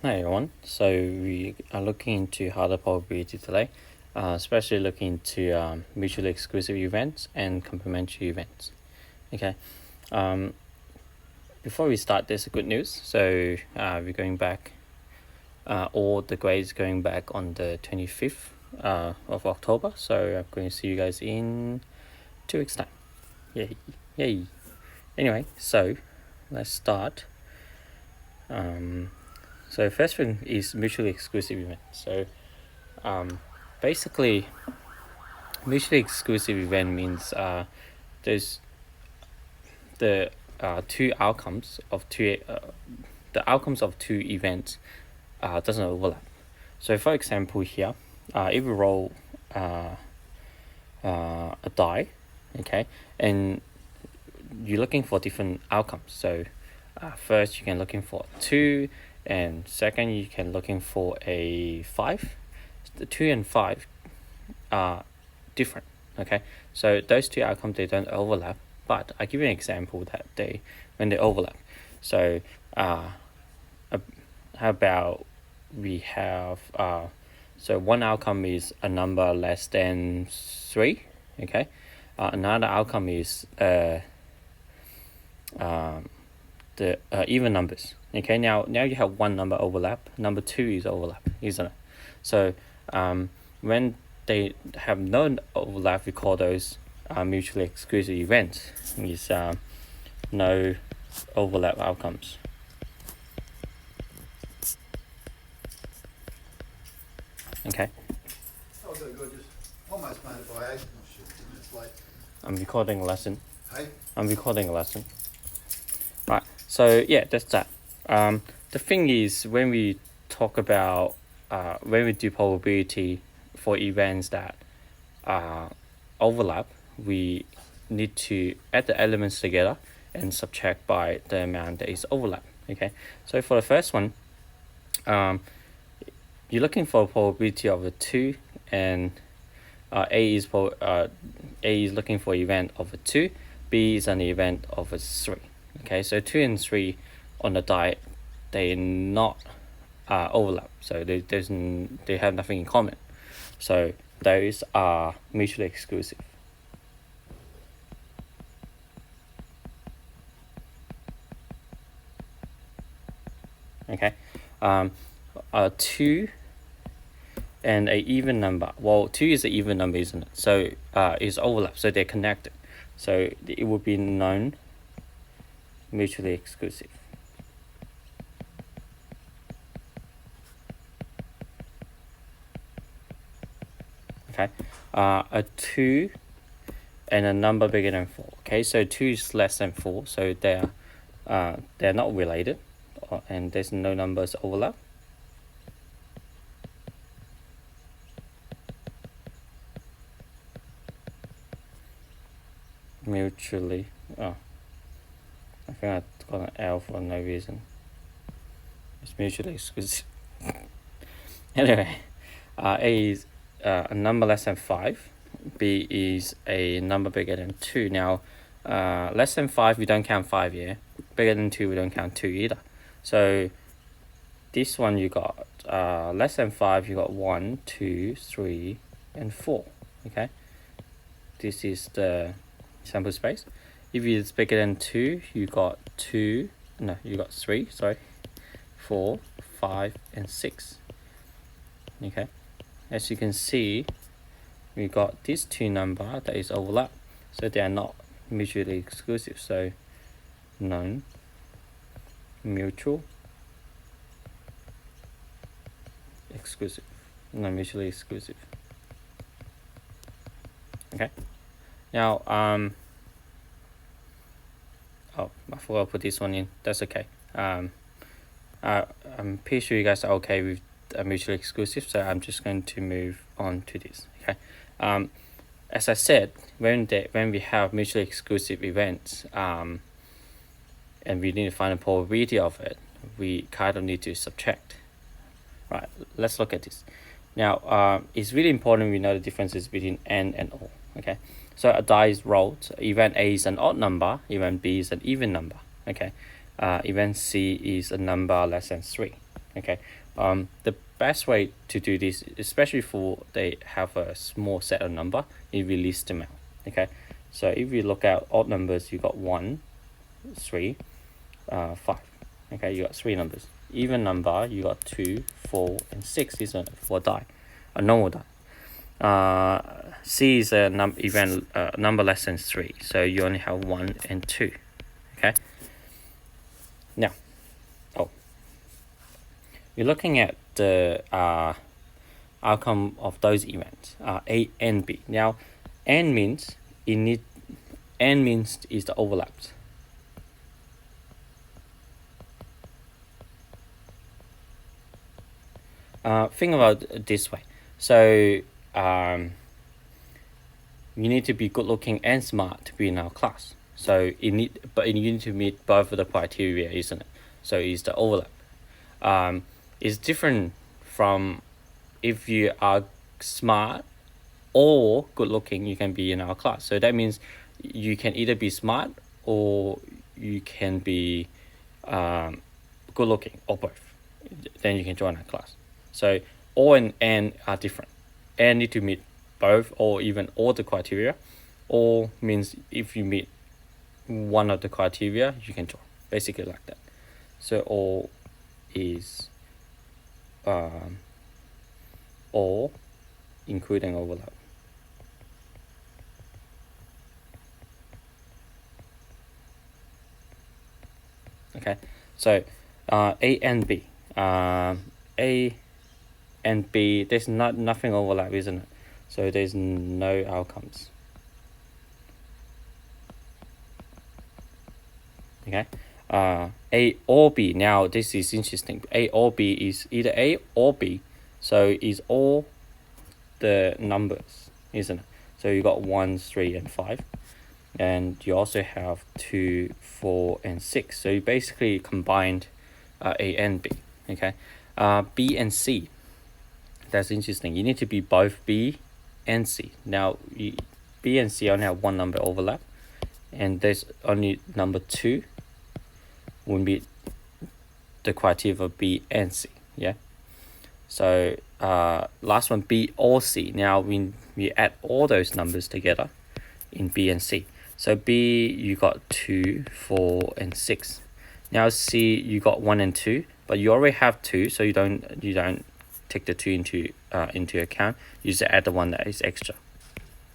Hi everyone. So we are looking into harder probability today, especially looking into mutually exclusive events and complementary events. Okay. Um, Before we start, there's a good news. So we're going back. All the grades going back on the 25th of October. So I'm going to see you guys in 2 weeks' time. Yay! Yay! Anyway, so let's start. So first one is mutually exclusive event. So basically, mutually exclusive event means there's the two outcomes of the outcomes of two events doesn't overlap. So for example here, if we roll a die, okay, and you're looking for different outcomes. So first you can looking for 2, and second you can looking for a 5. The 2 and 5 are different. Okay, so those two outcomes, they don't overlap, but I give you an example that when they overlap. So how about we have so one outcome is a number less than 3. Okay, another outcome is the even numbers. Okay, now you have one number overlap, number 2 is overlap, isn't it? So when they have no overlap, we call those mutually exclusive events. Is no overlap outcomes. Okay. Oh, good, good. Just almost made it by 8. Oh, shit, 2 minutes late. I'm recording a lesson. Hey? I'm recording a lesson. Right. So yeah, that's that. The thing is, when we talk about when we do probability for events that overlap, we need to add the elements together and subtract by the amount that is overlap. Okay. So for the first one, you're looking for a probability of a 2, and A is looking for event of a 2, B is an event of a 3. Okay, so 2 and 3 on the die, they not overlap, so they have nothing in common. So those are mutually exclusive. Okay, 2 and a even number. Well, 2 is an even number, isn't it? So it's overlap, so they're connected. So it would be known mutually exclusive. Okay, a 2 and a number bigger than 4. Okay, so 2 is less than 4, so they're not related, and there's no numbers overlap. Mutually, I think I got an L for no reason. It's mutually exclusive. Anyway, A is a number less than 5. B is a number bigger than 2. Now, less than 5, we don't count 5 here. Bigger than 2, we don't count 2 either. So this one you got less than 5, you got 1, 2, 3, and 4. Okay, this is the sample space. If it's bigger than 2, you got 3, sorry, 4, 5, and 6. Okay, as you can see, we got these two numbers that is overlap, so they are not mutually exclusive. So non mutual exclusive, non mutually exclusive. Okay, now oh, I forgot to put this one in. That's okay. I'm pretty sure you guys are okay with mutually exclusive, so I'm just going to move on to this. Okay, as I said, when we have mutually exclusive events, and we need to find a probability of it, we kind of need to subtract. Right, let's look at this. Now, it's really important we know the differences between N and O. Okay, so a die is rolled. Event A is an odd number. Event B is an even number. Okay, event C is a number less than 3. Okay, the best way to do this, especially for they have a small set of number, if we list them out. Okay, so if you look at odd numbers, you got 1, 3, 5. Okay, you got 3 numbers. Even number, you got 2, 4, and 6 is a 4 die, a normal die. C is a number less than 3, so you only have 1 and 2. Okay. Now, you're looking at the outcome of those events, A and B. Now, N means is the overlaps. Think about it this way. So you need to be good looking and smart to be in our class. So you need to meet both of the criteria, isn't it? So it's the overlap. It's different from if you are smart or good looking, you can be in our class. So that means you can either be smart or you can be good looking, or both. Then you can join our class. So O and N are different. N need to meet both or even all the criteria. O means if you meet one of the criteria, you can join. Basically like that. So O is all including overlap. Okay, so A and B. A and B, there's nothing overlap, isn't it? So there's no outcomes. Okay. A or B. Now this is interesting. A or B is either A or B. So is all the numbers, isn't it? So you got 1, 3, and 5. And you also have 2, 4, and 6. So you basically combined A and B. Okay. B and C. That's interesting. You need to be both B and C. Now B and C only have one number overlap, and there's only number 2 would be the criteria for B and C. Yeah. So last one, B or C. Now we add all those numbers together in B and C. So B you got 2, 4, and 6. Now C you got 1 and 2, but you already have 2, so you don't take the 2 into account. You just add the one that is extra.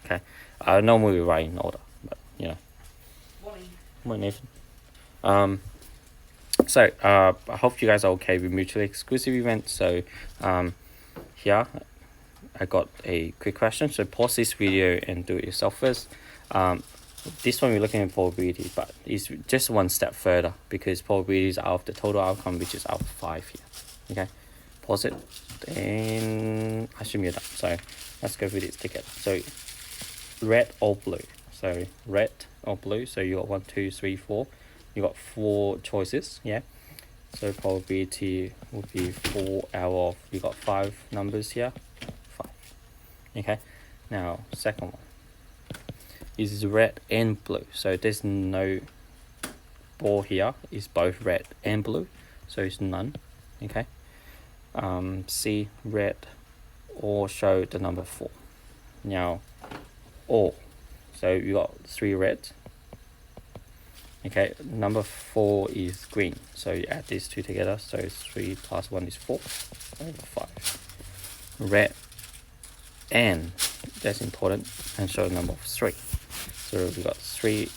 Okay. Normally we write in order, but you know. Morning, Nathan. So I hope you guys are okay with mutually exclusive events. So here I got a quick question. So pause this video and do it yourself first. This one we're looking at probability, but it's just one step further because probability is out of the total outcome, which is out of 5 here. Okay, pause it, and I assume you're done. So let's go through this together. So red or blue. So red or blue. So you got 1, 2, 3, 4. You got 4 choices. Yeah. So probability would be 4 out of, you got 5 numbers here. 5. Okay. Now second one is red and blue. So there's no ball here. It's both red and blue. So it's none. Okay. C, red, or show the number 4. Now all. So you got 3 reds. Okay, number 4 is green. So you add these 2 together. So 3 plus 1 is 4 over 5. Red and, that's important, and show the number of 3. So we got 3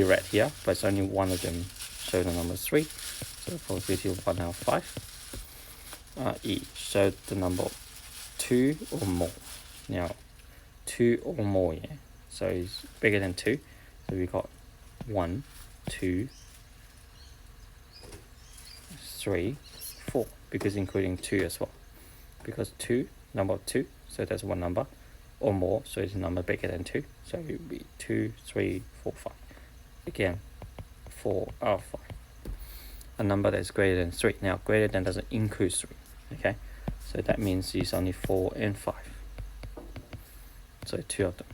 red here, but it's only one of them show the number 3. So probability of 1 out of 5. E, show the number 2 or more. Now 2 or more, yeah. So it's bigger than 2. So we got 1, 2, 3, 4, because including 2 as well. Because 2, number 2, so that's one number, or more, so it's a number bigger than 2. So it would be 2, 3, 4, 5. Again, 4 out of 5. A number that's greater than 3. Now, greater than doesn't include 3. Okay, so that means it's only 4 and 5. So 2 of them.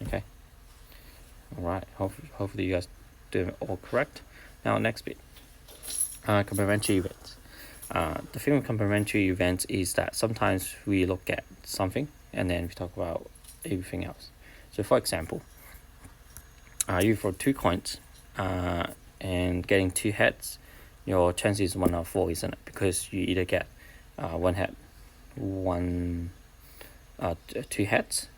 Okay. Alright, hopefully you guys do it all correct. Now next bit, complementary events. The thing with complementary events is that sometimes we look at something and then we talk about everything else. So for example, you throw 2 coins and getting 2 heads, your chance is 1 out of 4, isn't it? Because you either get 1 head, 2 heads,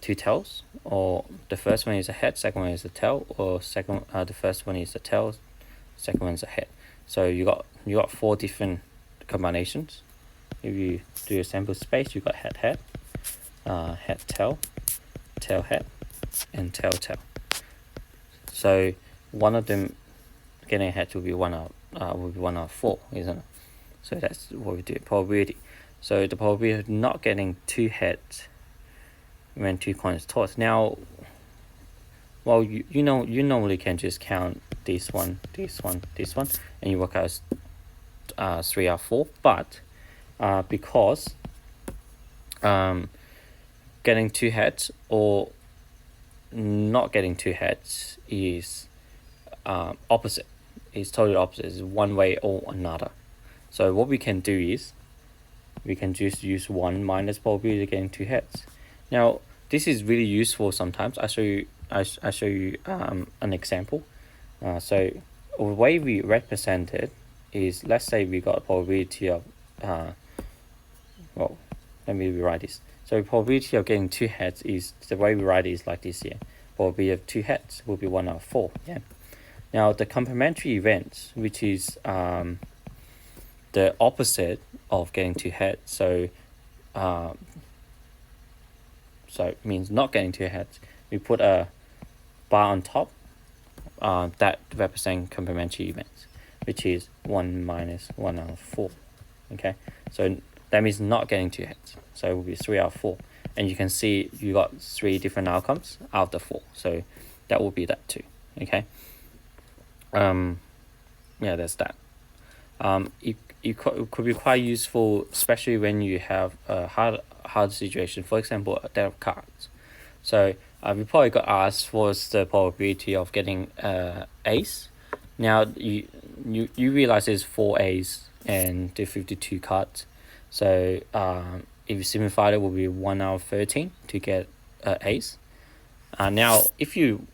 2 tails, or the first one is a head, second one is a tail, or the first one is a tail, second one is a head. So you got 4 different combinations. If you do a sample space, you got head head, head tail, tail head, and tail tail. So one of them getting a head will be 1 out of 4, isn't it? So that's what we do, probability. So the probability of not getting 2 heads when 2 coins tossed. Now, well, you normally can just count this one, and you work out 3 out of 4. But because getting 2 heads or not getting 2 heads is opposite. It's totally opposite. It's one way or another. So what we can do is we can just use 1 minus probability of getting 2 heads. Now this is really useful sometimes. I show you an example. So the way we represent it is, let's say we got a probability of well, let me rewrite this. So probability of getting 2 heads is, the way we write it is like this here. Probability of 2 heads will be 1 out of 4. Yeah. Now the complementary events, which is the opposite of getting 2 heads. So it means not getting 2 heads. We put a bar on top that represent complementary events, which is 1 minus 1 out of 4. Okay, so that means not getting 2 heads. So it will be 3 out of 4. And you can see you got 3 different outcomes out of the 4. So that will be that too. Okay. Yeah, that's that. It could be quite useful, especially when you have a hard situation. For example, a deck of cards. So we probably got asked what's the probability of getting ace. Now you realize there's 4 ace and the 52 cards. So if you simplify it, will be 1 out of 13 to get ace. Now if you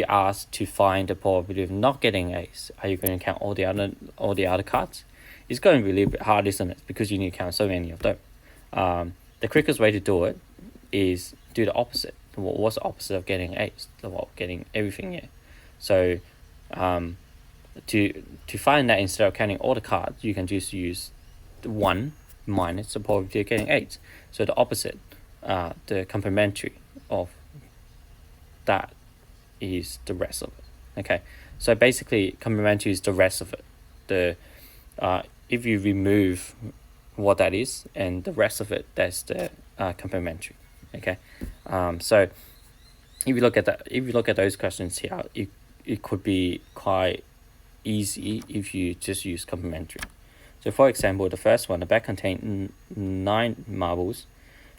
ask to find the probability of not getting ace, are you going to count all the other cards? It's going to be a little bit hard, isn't it? Because you need to count so many of them. The quickest way to do it is do the opposite. What's the opposite of getting ace? Well, getting everything here. So to find that, instead of counting all the cards, you can just use 1 minus the probability of getting 8. So the opposite, the complementary of that is the rest of it. Okay, so basically complementary is the rest of it. If you remove what that is and the rest of it, that's the complementary. Okay, so if you look at those questions here, it could be quite easy if you just use complementary. So for example, the first one, the bag contained 9 marbles,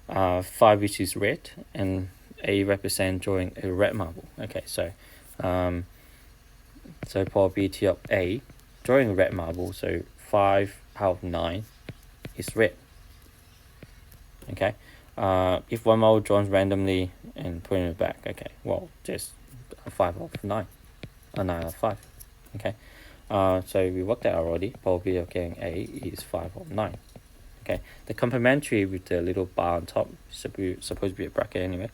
5 which is red, and A represent drawing a red marble. Okay, so probability of A drawing a red marble, so 5 out of 9 is red. Okay, if one marble drawn randomly and put in the bag, okay, well, just 5 out of 9, a 9 out of 5. Okay, so we worked that out already. Probability of getting A is 5 out of 9. Okay, the complementary with the little bar on top, supposed to be a bracket anyway,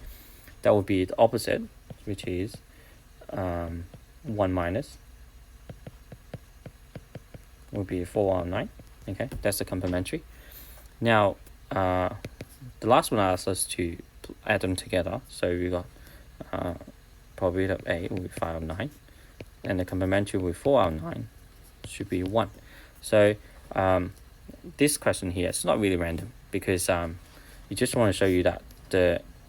that would be the opposite, which is 1 minus would be 4 out of 9. Okay, that's the complementary. Now the last one asks us to add them together. So we got probability of A will be 5 out of 9, and the complementary with 4 out of 9 should be 1. So this question here, it's not really random, because you just want to show you that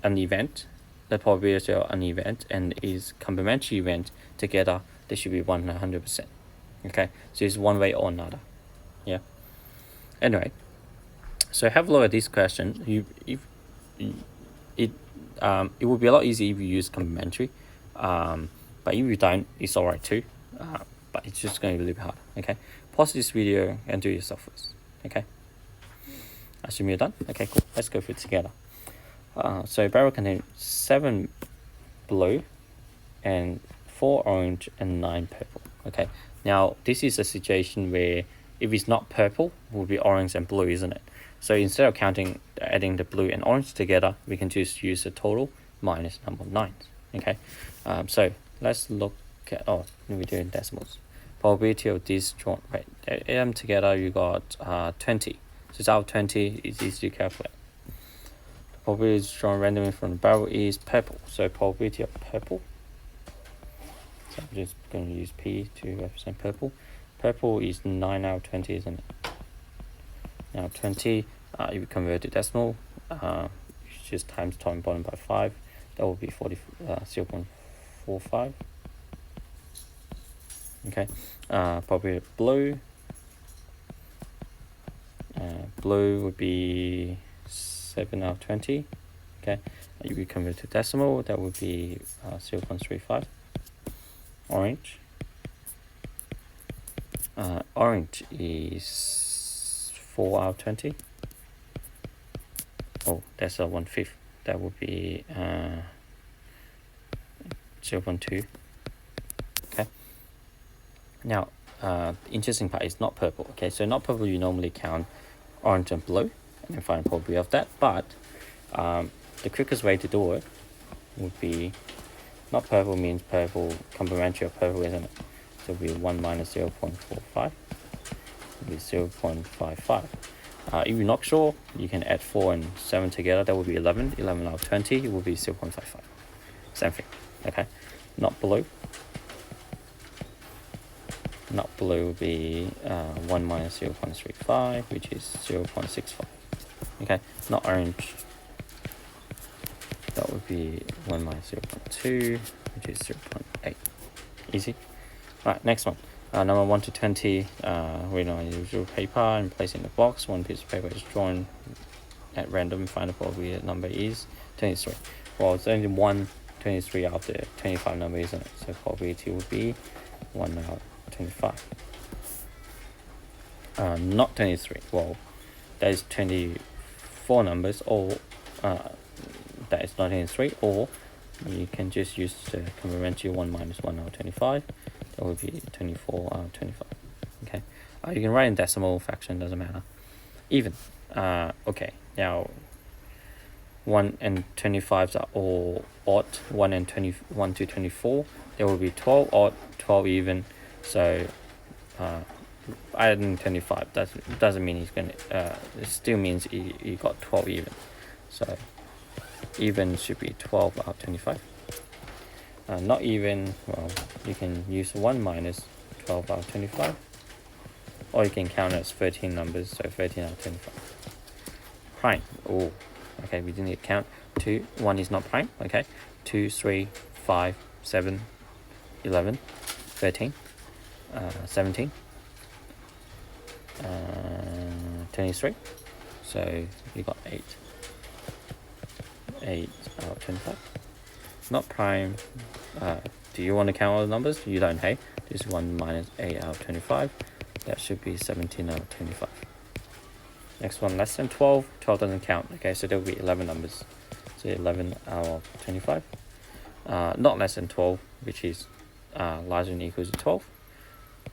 an event, the probability of an event and its complementary event together, they should be 100%. Okay, so it's one way or another. Yeah. Anyway, so have a look at this question. It would be a lot easier if you use complementary, but if you don't, it's alright too. but it's just going to be a little bit harder. Okay, pause this video and do it yourself first. Okay, assume you're done. Okay, cool. Let's go through it together. So barrel contains 7 blue and 4 orange and 9 purple. Okay, now this is a situation where if it's not purple, it will be orange and blue, isn't it? So instead of adding the blue and orange together, we can just use the total minus number of 9s. Okay, so let's look at, we do in decimals. Probability of this joint, right? Add them together, you got 20. So it's out of 20, it's easy to calculate. The probability drawn randomly from the barrel is purple. So probability of purple. So I'm just going to use P to represent purple. Purple is 9 out of 20, isn't it? Now 20, if you convert to decimal, you just times top and bottom by 5. That will be 0.45. Okay, probably blue. Blue would be 7 out of 20. Okay, if you convert to decimal, that would be 0.35. Orange. Orange is 4 out of 20. Oh, that's a 1/5. That would be 0.2. Okay. Now, the interesting part is not purple. Okay, so not purple, you normally count orange and blue and then find the probability of that. But the quickest way to do it would be not purple means purple, complementary of purple, isn't it? So it will be 1 minus 0.45. It will be 0.55. If you're not sure, you can add 4 and 7 together. That would be 11. 11 out of 20, it will be 0.55. Same thing. Okay. Not blue. Not blue would be 1 minus 0.35, which is 0.65. Okay. Not orange. That would be 1 minus 0.2, which is 0.8. Easy. Alright, next one. Number 1 to 20, we know usual paper and place in the box. One piece of paper is drawn at random. Find the probability that number is 23. Well, it's only 23 out of the 25 number, isn't it? So probability would be 1 out of 25. Not 23. Well, that is 24 numbers, or that is not 23, or you can just use the complementary 1 minus 1 out of 25. That would be 24 out of 25. Okay, you can write in decimal, fraction, doesn't matter. Even. Okay, now 1 and 25s are all odd. 1 and 21 to 24, there will be 12 odd, 12 even. So adding 25 doesn't mean he's gonna. It still means he got 12 even. So even should be 12 out of 25. Not even, well, you can use 1 minus 12 out of 25, or you can count it as 13 numbers, so 13 out of 25. Prime. Oh, okay, we didn't need to count. 2, 1 is not prime. Okay, 2, 3, 5, 7, 11, 13, 17, 23. So you got 8 out of 25. Not prime. Do you want to count all the numbers? You don't, hey? This is 1 minus 8 out of 25. That should be 17 out of 25. Next one, less than 12. 12 doesn't count. Okay, so there will be 11 numbers. So 11 out of 25. Not less than 12, which is larger than or equal to 12.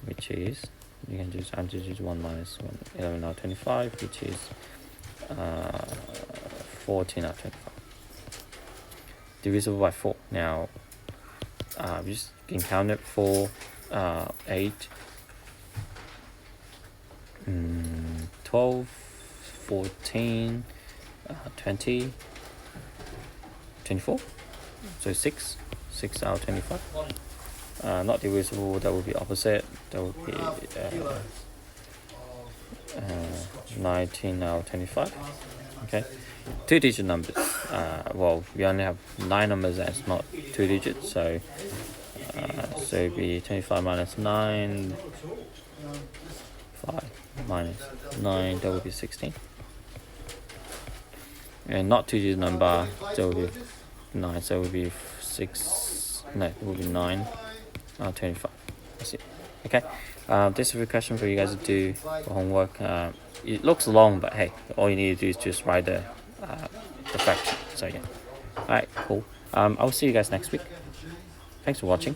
Which is, you can just 1 minus 1, 11 out of 25, which is 14 out of 25. Divisible by 4. Now, we just can count it 4, 8, 12, 14, 20, 24. So 6 out of 25. Not divisible, that would be opposite. That would be 19 out of 25. Okay. 2-digit numbers. Well, we only have 9 numbers that's not 2 digits, so it'd be 25 minus 9, 5 minus 9, that would be 16. And not 2-digit number, that would be 9, so it would be 6, no, it would be 9 out of 25. That's it. Okay, this is a question for you guys to do for homework. It looks long, but hey, all you need to do is just write the fraction. So yeah. All right, cool. I'll see you guys next week. Thanks for watching.